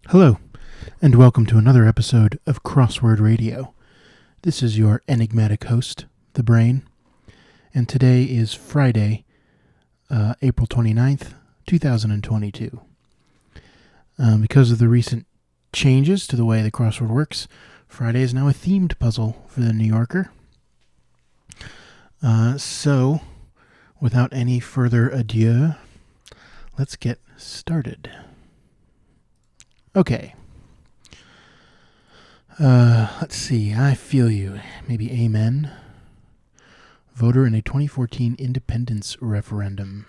Hello, and welcome to another episode of Crossword Radio. This is your enigmatic host, The Brain, and today is Friday, April 29th, 2022. Because of the recent changes to the way the crossword works, Friday is now a themed puzzle for the New Yorker. So, without any further ado, let's get started. Okay. Let's see. I feel you. Maybe amen. Voter in a 2014 independence referendum.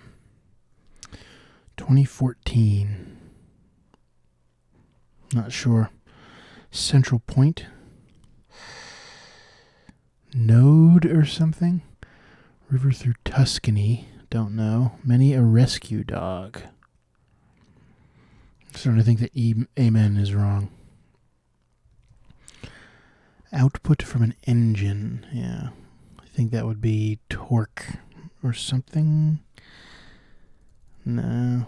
2014. Not sure. Central Point. Node or something? River through Tuscany. Don't know. Many a rescue dog. I'm starting to think that amen is wrong. Output from an engine. Yeah. I think that would be torque or something. No.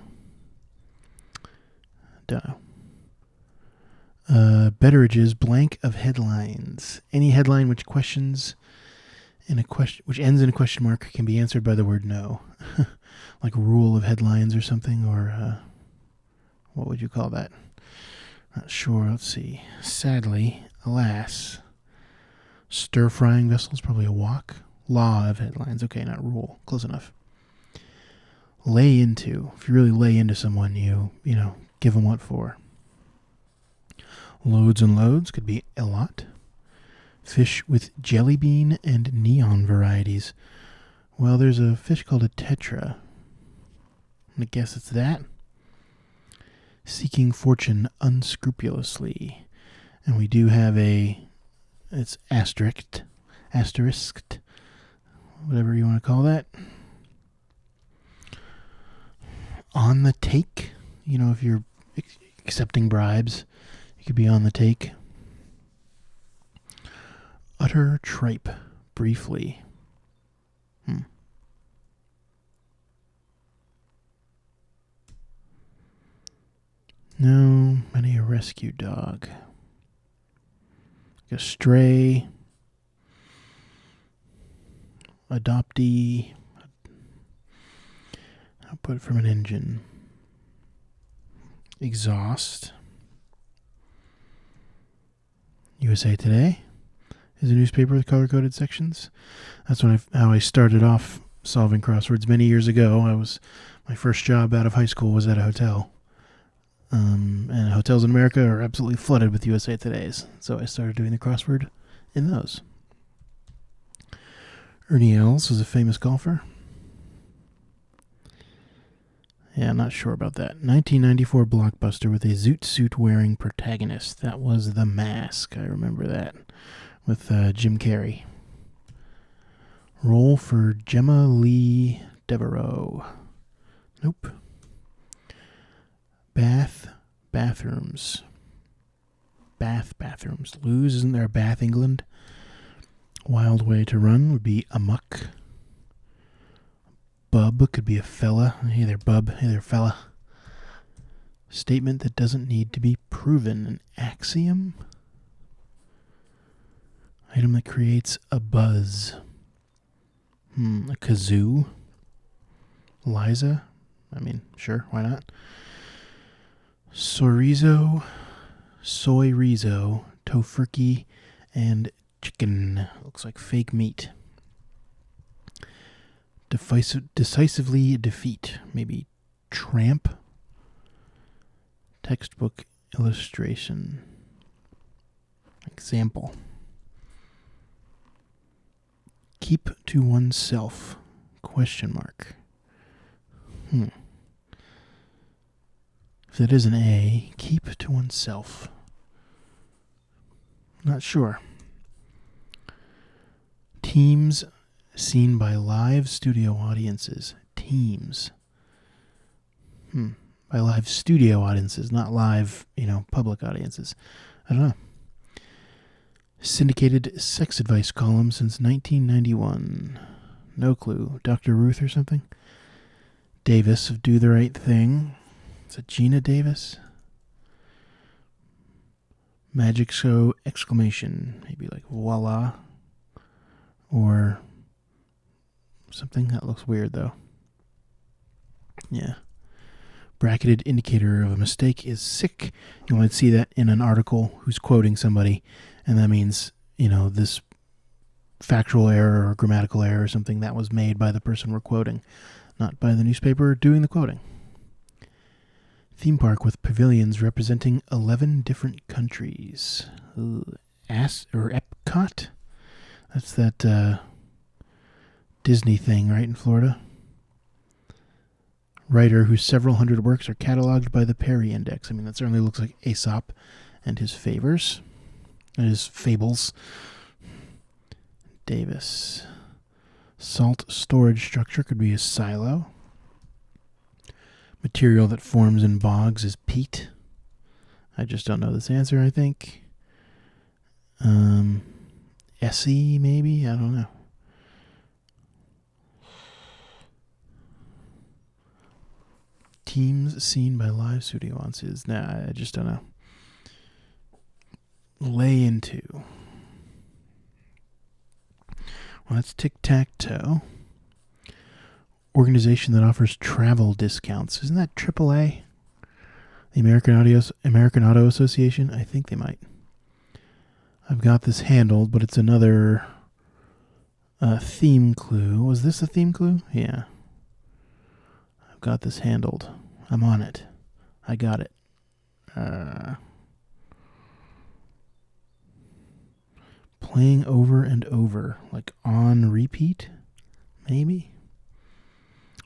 Don't know. Betteridge's blank of headlines. Any headline which ends in a question mark can be answered by the word no. Like rule of headlines or something, or what would you call that? Not sure. Let's see. Sadly, alas. Stir-frying vessels, probably a walk. Law of headlines. Okay, not rule. Close enough. Lay into. If you really lay into someone, you give them what for. Loads and loads could be a lot. Fish with jelly bean and neon varieties. Well, there's a fish called a tetra. I'm going to guess it's that. Seeking fortune unscrupulously. And we do have it's asterisked, whatever you want to call that. On the take. If you're accepting bribes, you could be on the take. Utter tripe, briefly. No, many a rescue dog. Like a stray. Adoptee. Output from an engine. Exhaust. USA Today is a newspaper with color-coded sections. That's how I started off solving crosswords many years ago. My first job out of high school was at a hotel. And hotels in America are absolutely flooded with USA Todays. So I started doing the crossword in those. Ernie Els was a famous golfer. Yeah, I'm not sure about that. 1994 blockbuster with a zoot suit wearing protagonist. That was The Mask. I remember that. With Jim Carrey. Role for Gemma Lee Devereaux. Nope. Bathrooms. Bathrooms. Lose, isn't there a Bath, England? Wild way to run would be amuck. Bub could be a fella. Hey there, bub. Hey there, fella. Statement that doesn't need to be proven. An axiom? Item that creates a buzz. A kazoo? Liza? Sure, why not? Soy rizo, tofurkey, and chicken. Looks like fake meat. Decisively defeat. Maybe tramp. Textbook illustration. Example. Keep to oneself. Question mark. If that is an A, keep to oneself. Not sure. Teams seen by live studio audiences. Teams. By live studio audiences, not live, public audiences. I don't know. Syndicated sex advice column since 1991. No clue. Dr. Ruth or something? Davis of Do the Right Thing. Is it Gina Davis? Magic show exclamation. Maybe like voila. Or something. That looks weird though. Yeah. Bracketed indicator of a mistake is sick. You might see that in an article who's quoting somebody, and that means, this factual error or grammatical error or something that was made by the person we're quoting, not by the newspaper doing the quoting. Theme park with pavilions representing 11 different countries. Epcot? That's that Disney thing, right, in Florida? Writer whose several hundred works are cataloged by the Perry Index. I mean, that certainly looks like Aesop and his fables. Davis. Salt storage structure could be a silo. Material that forms in bogs is peat. I just don't know this answer, I think. Essie, maybe? I don't know. Teams seen by live studio audiences. Nah, I just don't know. Lay into. Well, that's tic-tac-toe. Organization that offers travel discounts. Isn't that AAA? The American Auto Association? I think they might. I've got this handled, but it's another theme clue. Was this a theme clue? Yeah. I've got this handled. I'm on it. I got it. Playing over and over, like on repeat, maybe?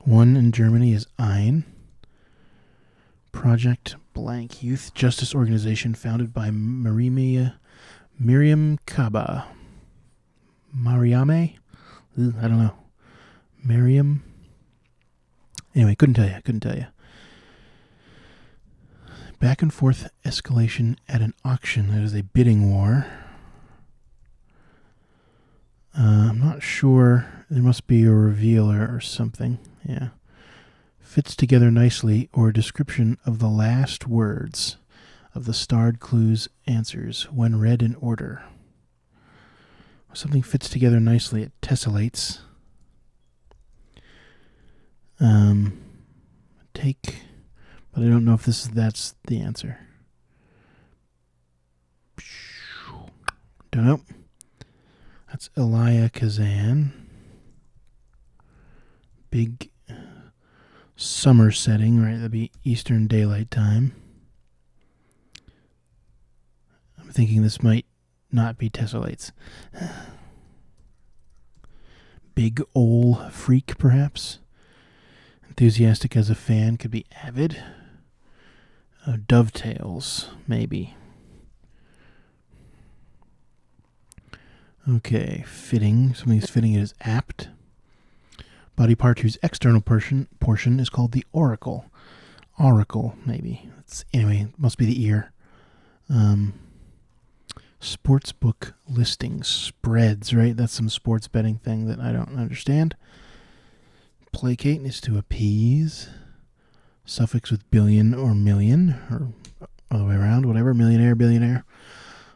One in Germany is Ein. Project Blank Youth Justice Organization founded by Miriam Kaba. Mariame? I don't know. Miriam? Anyway, couldn't tell you. Back and forth escalation at an auction. That is a bidding war. I'm not sure. There must be a revealer or something. Yeah. Fits together nicely, or a description of the last words of the starred clues answers when read in order. Something fits together nicely. It tessellates. Take, but I don't know if that's the answer. Don't know. That's Elia Kazan. Big summer setting, right? That'd be Eastern Daylight Time. I'm thinking this might not be tessellates. Big ol' freak, perhaps. Enthusiastic as a fan could be avid. Dovetails, maybe. Okay, fitting. Something's fitting it is apt. Body part whose external portion is called the auricle. Auricle, maybe. Anyway, it must be the ear. Sportsbook listings. Spreads, right? That's some sports betting thing that I don't understand. Placate is to appease. Suffix with billion or million, or other way around, whatever. Millionaire, billionaire.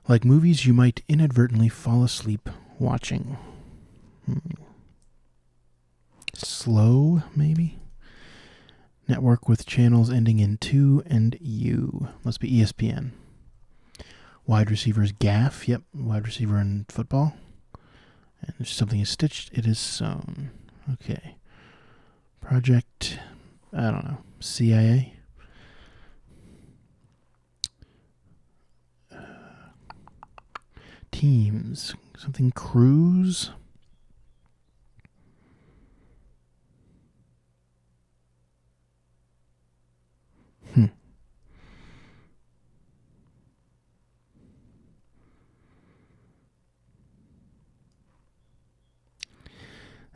Like movies you might inadvertently fall asleep watching. Slow, maybe? Network with channels ending in 2 and U. Must be ESPN. Wide receiver is gaff. Yep, wide receiver in football. And if something is stitched, it is sewn. Okay. Project, I don't know, CIA? Teams. Something cruise?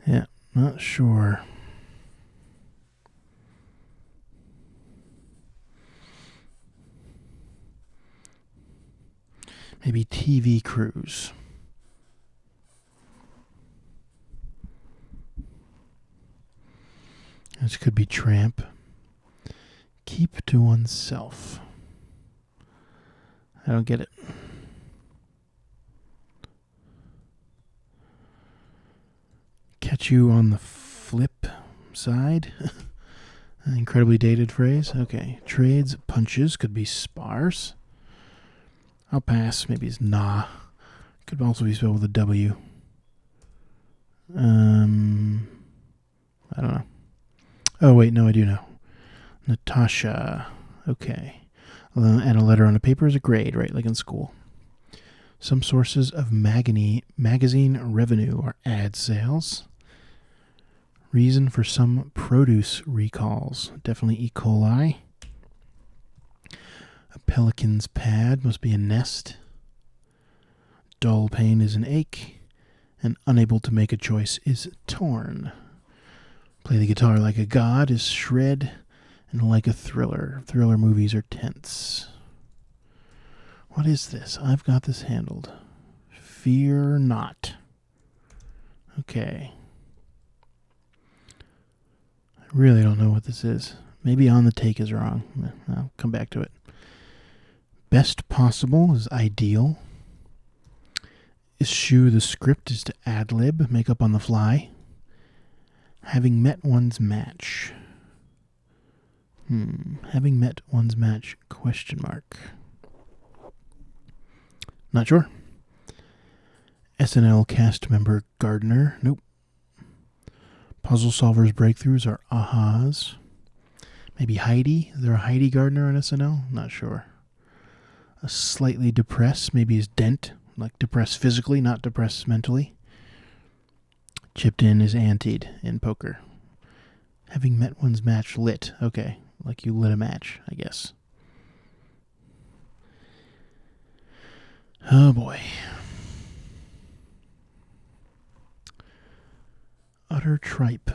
Yeah, not sure. Maybe TV cruise. This could be tramp. Keep to oneself. I don't get it. you on the flip side. An incredibly dated phrase. Okay. Trades, punches could be sparse. I'll pass. Maybe it's nah. Could also be spelled with a W. I don't know. Oh, wait, no, I do know. Natasha. Okay. And a letter on a paper is a grade, right? Like in school. Some sources of magazine revenue are ad sales. Reason for some produce recalls. Definitely E. coli. A pelican's pad must be a nest. Dull pain is an ache. And unable to make a choice is torn. Play the guitar like a god is shred. And like a thriller. Thriller movies are tense. What is this? I've got this handled. Fear not. Okay. I really don't know what this is. Maybe on the take is wrong. I'll come back to it. Best possible is ideal. Eschew the script is to ad-lib, make up on the fly. Having met one's match. Having met one's match, question mark. Not sure. SNL cast member Gardner. Nope. Puzzle solvers breakthroughs are ahas. Maybe Heidi. Is there a Heidi Gardner on SNL? Not sure. A slightly depressed. Maybe is dent. Like depressed physically, not depressed mentally. Chipped in is antied in poker. Having met one's match lit. Okay. Like you lit a match, I guess. Oh boy. Utter tripe.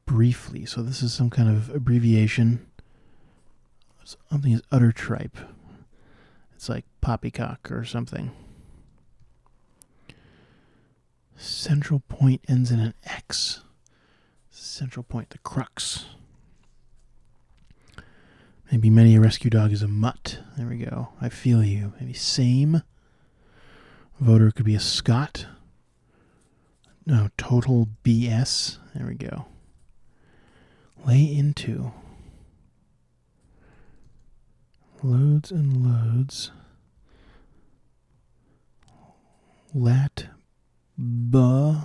Briefly. So this is some kind of abbreviation. Something is utter tripe. It's like poppycock or something. Central point ends in an X. Central point, the crux. Maybe many a rescue dog is a mutt. There we go. I feel you. Maybe same. Voter could be a Scot. No, total BS. There we go. Lay into. Loads and loads. Lat. Buh.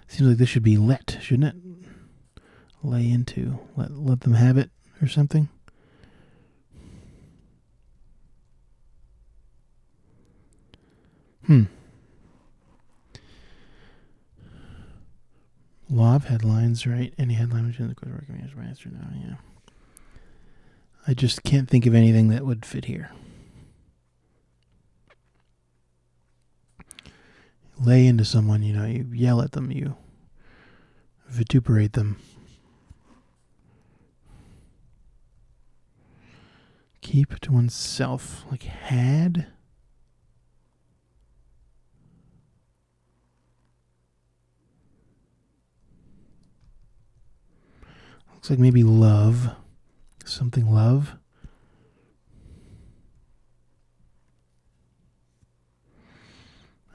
Seems like this should be let, shouldn't it? Lay into. Let them have it or something. Law of headlines, right? Any headline which in the question recommends my answer now, yeah. I just can't think of anything that would fit here. Lay into someone, you yell at them, you vituperate them. Keep to oneself, like had. Looks like maybe love. Something love.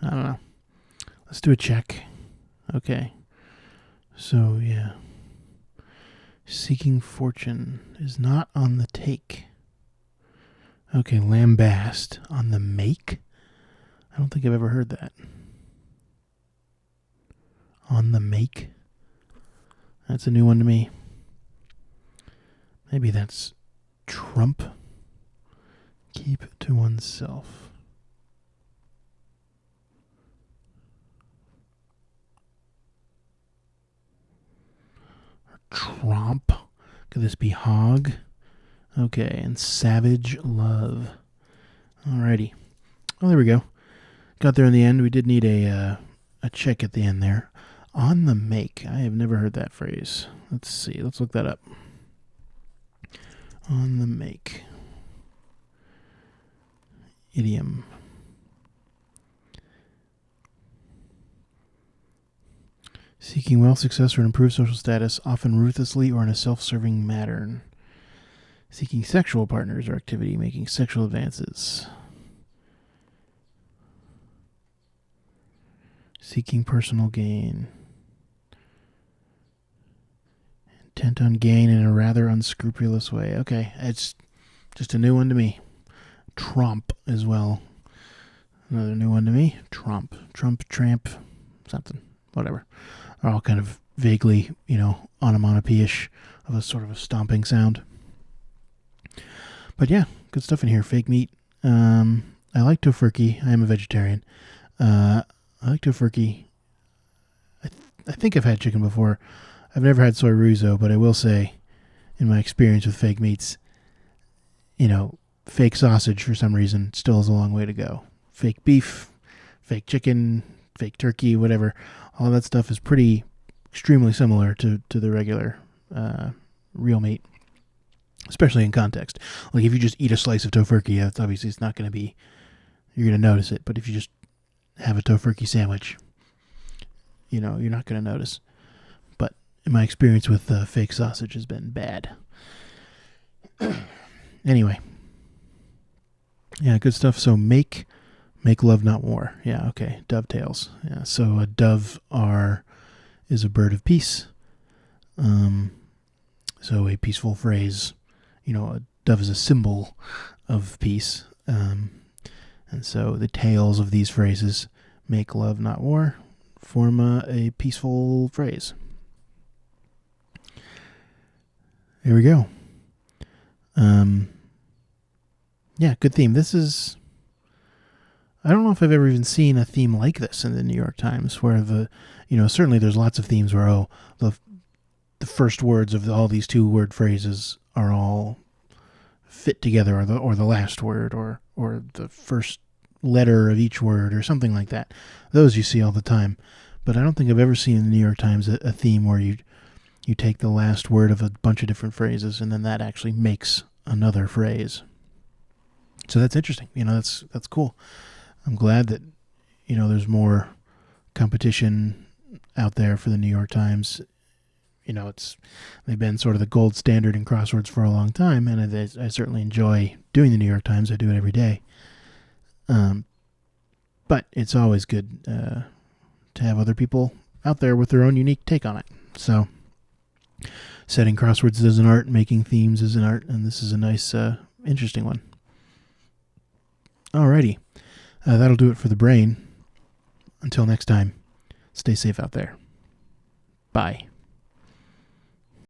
I don't know. Let's do a check. Okay. So, yeah. Seeking fortune is not on the take. Okay, lambast on the make? I don't think I've ever heard that. On the make? That's a new one to me. Maybe that's trump. Keep to oneself. Or tromp. Could this be hog? Okay, and savage love. Alrighty. Well, there we go. Got there in the end. We did need a check at the end there. On the make. I have never heard that phrase. Let's see. Let's look that up. On the make. Idiom. Seeking wealth, success, or improved social status, often ruthlessly or in a self-serving manner. Seeking sexual partners or activity, making sexual advances. Seeking personal gain. Intent on gain in a rather unscrupulous way. Okay, it's just a new one to me. Tromp as well. Another new one to me. Tromp. Trump, tramp, something. Whatever. Are all kind of vaguely, onomatopoeia-ish of a sort of a stomping sound. But yeah, good stuff in here. Fake meat. I like tofurkey. I am a vegetarian. I like tofurkey. I think I've had chicken before. I've never had soy chorizo, but I will say, in my experience with fake meats, fake sausage for some reason still has a long way to go. Fake beef, fake chicken, fake turkey, whatever. All that stuff is pretty extremely similar to the regular real meat, especially in context. Like if you just eat a slice of tofurkey, it's not going to be, you're going to notice it. But if you just have a tofurkey sandwich, you're not going to notice. But in my experience with fake sausage has been bad. Anyway. Yeah, good stuff. So make love, not war. Yeah, okay. Dovetails. Yeah, so a dove is a bird of peace. So a peaceful phrase, a dove is a symbol of peace. And so the tails of these phrases, make love, not war, form a peaceful phrase. Here we go. Yeah, good theme. This is, I don't know if I've ever even seen a theme like this in the New York Times, where certainly there's lots of themes where, the first words of all these 2-word phrases are all fit together, or the last word, or the first letter of each word, or something like that. Those you see all the time. But I don't think I've ever seen in the New York Times a theme where you take the last word of a bunch of different phrases, and then that actually makes another phrase. So that's interesting. That's cool. I'm glad that, there's more competition out there for the New York Times. They've been sort of the gold standard in crosswords for a long time, and I certainly enjoy doing the New York Times. I do it every day. But it's always good to have other people out there with their own unique take on it. So setting crosswords is an art, making themes is an art, and this is a nice, interesting one. Alrighty. That'll do it for the brain. Until next time, stay safe out there. Bye.